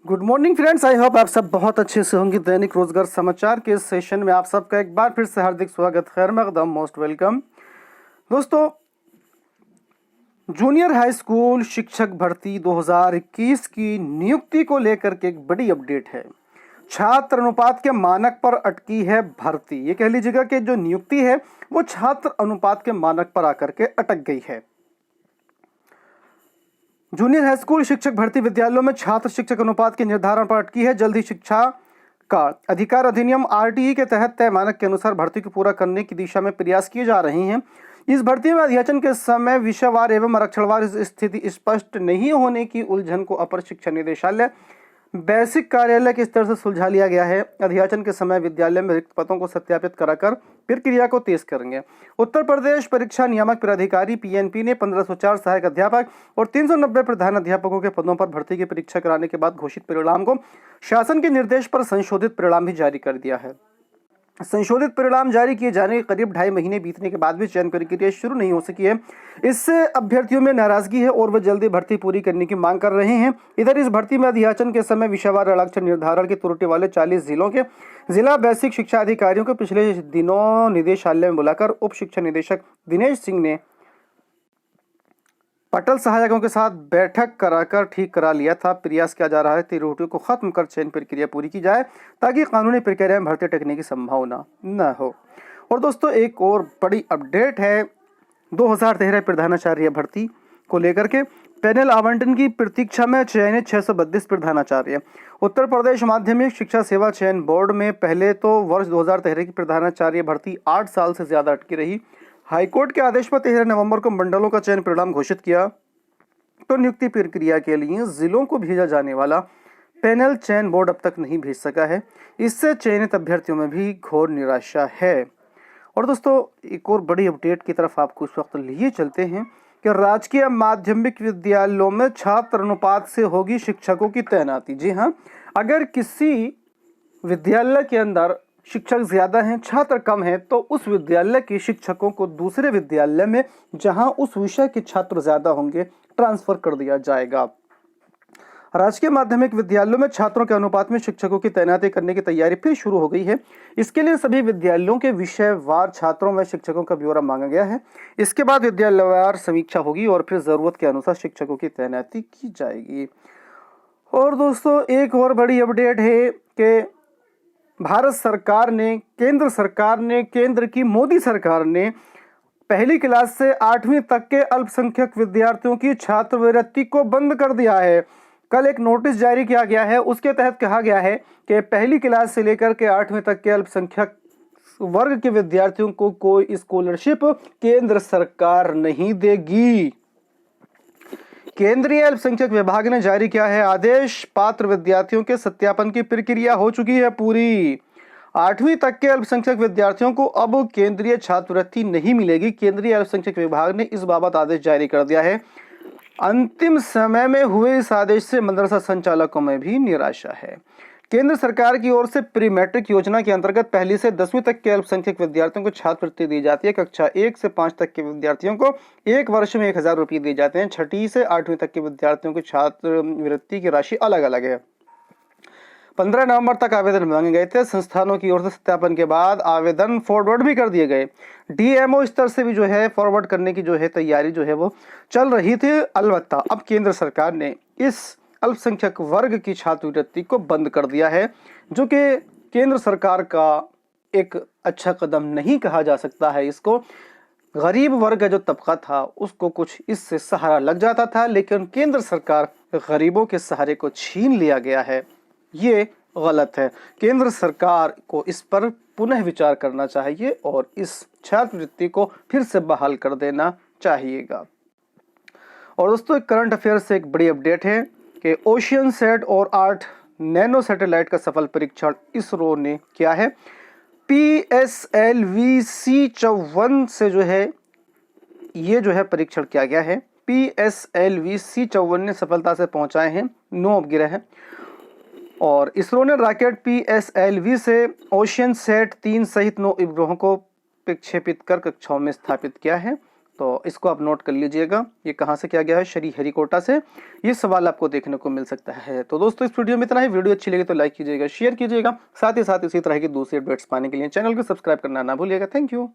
Good morning friends, I hope आप सब बहुत अच्छे से होंगे। दैनिक रोजगार समाचार के इस सेशन में आप सबका एक बार फिर से हार्दिक स्वागत, खैर मकदम, मोस्ट वेलकम। दोस्तों, जूनियर हाई स्कूल शिक्षक भर्ती 2021 की नियुक्ति को लेकर के एक बड़ी अपडेट है। छात्र अनुपात के मानक पर अटकी है भर्ती। ये कह लीजिएगा कि जो नियुक्ति है वो छात्र अनुपात के मानक पर आकर के अटक गई है। जूनियर हाई स्कूल शिक्षक भर्ती विद्यालयों में छात्र शिक्षक अनुपात के निर्धारण पर अटकी है। जल्द ही शिक्षा का अधिकार अधिनियम आरटीई के तहत तय मानक के अनुसार भर्ती को पूरा करने की दिशा में प्रयास किए जा रहे हैं। इस भर्ती में अध्याचन के समय विषयवार एवं आरक्षणवार स्थिति स्पष्ट नहीं होने की उलझन को अपर शिक्षा निदेशालय बेसिक कार्यालय के स्तर से सुलझा लिया गया है। अध्याचन के समय विद्यालय में रिक्त पदों को सत्यापित कराकर प्रक्रिया को तेज करेंगे। उत्तर प्रदेश परीक्षा नियामक प्राधिकारी पीएनपी ने 1504 सहायक अध्यापक और 390 प्रधान अध्यापकों के पदों पर भर्ती की परीक्षा कराने के बाद घोषित परिणाम को शासन के निर्देश पर संशोधित परिणाम भी जारी कर दिया है। संशोधित परिणाम जारी किए जाने के करीब 2.5 महीने बीतने के बाद भी चयन प्रक्रिया शुरू नहीं हो सकी है। इससे अभ्यर्थियों में नाराजगी है और वे जल्दी भर्ती पूरी करने की मांग कर रहे हैं। इधर इस भर्ती में अध्याचन के समय विषयवार आरक्षण निर्धारण की त्रुटि वाले 40 जिलों के जिला बेसिक शिक्षा अधिकारियों को पिछले दिनों निदेशालय में बुलाकर उप शिक्षा निदेशक दिनेश सिंह ने पटल सहायकों के साथ बैठक कराकर ठीक करा लिया था। प्रयास किया जा रहा है त्रुटियों को खत्म कर चयन प्रक्रिया पूरी की जाए ताकि कानूनी प्रक्रिया में भर्ती अटकने की संभावना न हो। और दोस्तों, एक और बड़ी अपडेट है 2013 प्रधानाचार्य भर्ती को लेकर के। पैनल आवंटन की प्रतीक्षा में चयनित 632 प्रधानाचार्य। उत्तर प्रदेश माध्यमिक शिक्षा सेवा चयन बोर्ड में पहले तो वर्ष 2013 की प्रधानाचार्य भर्ती 8 साल से ज्यादा अटकी रही। हाईकोर्ट के आदेश पर 13 नवंबर को मंडलों का चयन परिणाम घोषित किया तो नियुक्ति प्रक्रिया के लिए जिलों को भेजा जाने वाला पैनल चयन बोर्ड अब तक नहीं भेज सका है। इससे चयनित अभ्यर्थियों में भी घोर निराशा है। और दोस्तों, एक और बड़ी अपडेट की तरफ आपको इस वक्त लिए चलते हैं कि राजकीय माध्यमिक विद्यालयों में छात्र अनुपात से होगी शिक्षकों की तैनाती। जी हाँ, अगर किसी विद्यालय के अंदर शिक्षक ज्यादा हैं, छात्र कम हैं, तो उस विद्यालय के शिक्षकों को दूसरे विद्यालय में जहां उस विषय के छात्र ज्यादा होंगे ट्रांसफर कर दिया जाएगा। राजकीय माध्यमिक विद्यालयों में छात्रों के अनुपात में शिक्षकों की तैनाती करने की तैयारी फिर शुरू हो गई है। इसके लिए सभी विद्यालयों के विषयवार छात्रों व शिक्षकों का ब्यौरा मांगा गया है। इसके बाद विद्यालयवार समीक्षा होगी और फिर जरूरत के अनुसार शिक्षकों की तैनाती की जाएगी। और दोस्तों, एक और बड़ी अपडेट है कि भारत सरकार ने, केंद्र की मोदी सरकार ने पहली क्लास से 8वीं तक के अल्पसंख्यक विद्यार्थियों की छात्रवृत्ति को बंद कर दिया है। कल एक नोटिस जारी किया गया है, उसके तहत कहा गया है कि पहली क्लास से लेकर के 8वीं तक के अल्पसंख्यक वर्ग के विद्यार्थियों को कोई स्कॉलरशिप केंद्र सरकार नहीं देगी। केंद्रीय अल्पसंख्यक विभाग ने जारी किया है आदेश। पात्र विद्यार्थियों के सत्यापन की प्रक्रिया हो चुकी है पूरी। 8वीं तक के अल्पसंख्यक विद्यार्थियों को अब केंद्रीय छात्रवृत्ति नहीं मिलेगी। केंद्रीय अल्पसंख्यक विभाग ने इस बाबत आदेश जारी कर दिया है। अंतिम समय में हुए इस आदेश से मदरसा संचालकों में भी निराशा है। केंद्र सरकार की ओर से प्री मैट्रिक योजना के अंतर्गत पहली से 10वीं तक के अल्पसंख्यक विद्यार्थियों को छात्रवृत्ति दी जाती है। कक्षा 1 से 5 तक के विद्यार्थियों को एक वर्ष में 1000 रुपये दिए जाते हैं। 6ठी से 8वीं तक के विद्यार्थियों की छात्रवृत्ति की राशि अलग अलग है। 15 नवंबर तक आवेदन मांगे गए थे। संस्थानों की ओर से सत्यापन के बाद आवेदन फॉरवर्ड भी कर दिए गए। डीएमओ स्तर से भी जो है फॉरवर्ड करने की जो है तैयारी जो है वो चल रही थी। अलबत्ता अब केंद्र सरकार ने इस अल्पसंख्यक वर्ग की छात्रवृत्ति को बंद कर दिया है, जो कि केंद्र सरकार का एक अच्छा कदम नहीं कहा जा सकता है। इसको गरीब वर्ग जो तबका था उसको कुछ इससे सहारा लग जाता था, लेकिन केंद्र सरकार गरीबों के सहारे को छीन लिया गया है। ये गलत है। केंद्र सरकार को इस पर पुनः विचार करना चाहिए और इस छात्रवृत्ति को फिर से बहाल कर देना चाहिएगा। और दोस्तों, एक करंट अफेयर से एक बड़ी अपडेट है कि ओशियन सेट और 8 नैनो सैटेलाइट का सफल परीक्षण इसरो ने किया है। PSLV-C54 से जो है ये जो है परीक्षण किया गया है। PSLV-C54 ने सफलता से पहुंचाए हैं 9 उपग्रह हैं और इसरो ने रॉकेट PSLV से ओशियन सेट 3 सहित 9 उपग्रहों को प्रक्षेपित कर कक्षाओं में स्थापित किया है। तो इसको आप नोट कर लीजिएगा, ये कहाँ से किया गया है, श्री हरिकोटा से ये सवाल आपको देखने को मिल सकता है। तो दोस्तों इस वीडियो में इतना ही। वीडियो अच्छी लगी तो लाइक कीजिएगा, शेयर कीजिएगा, साथ ही साथ इसी तरह की दूसरी अपडेट्स पाने के लिए चैनल को सब्सक्राइब करना ना भूलिएगा। Thank you.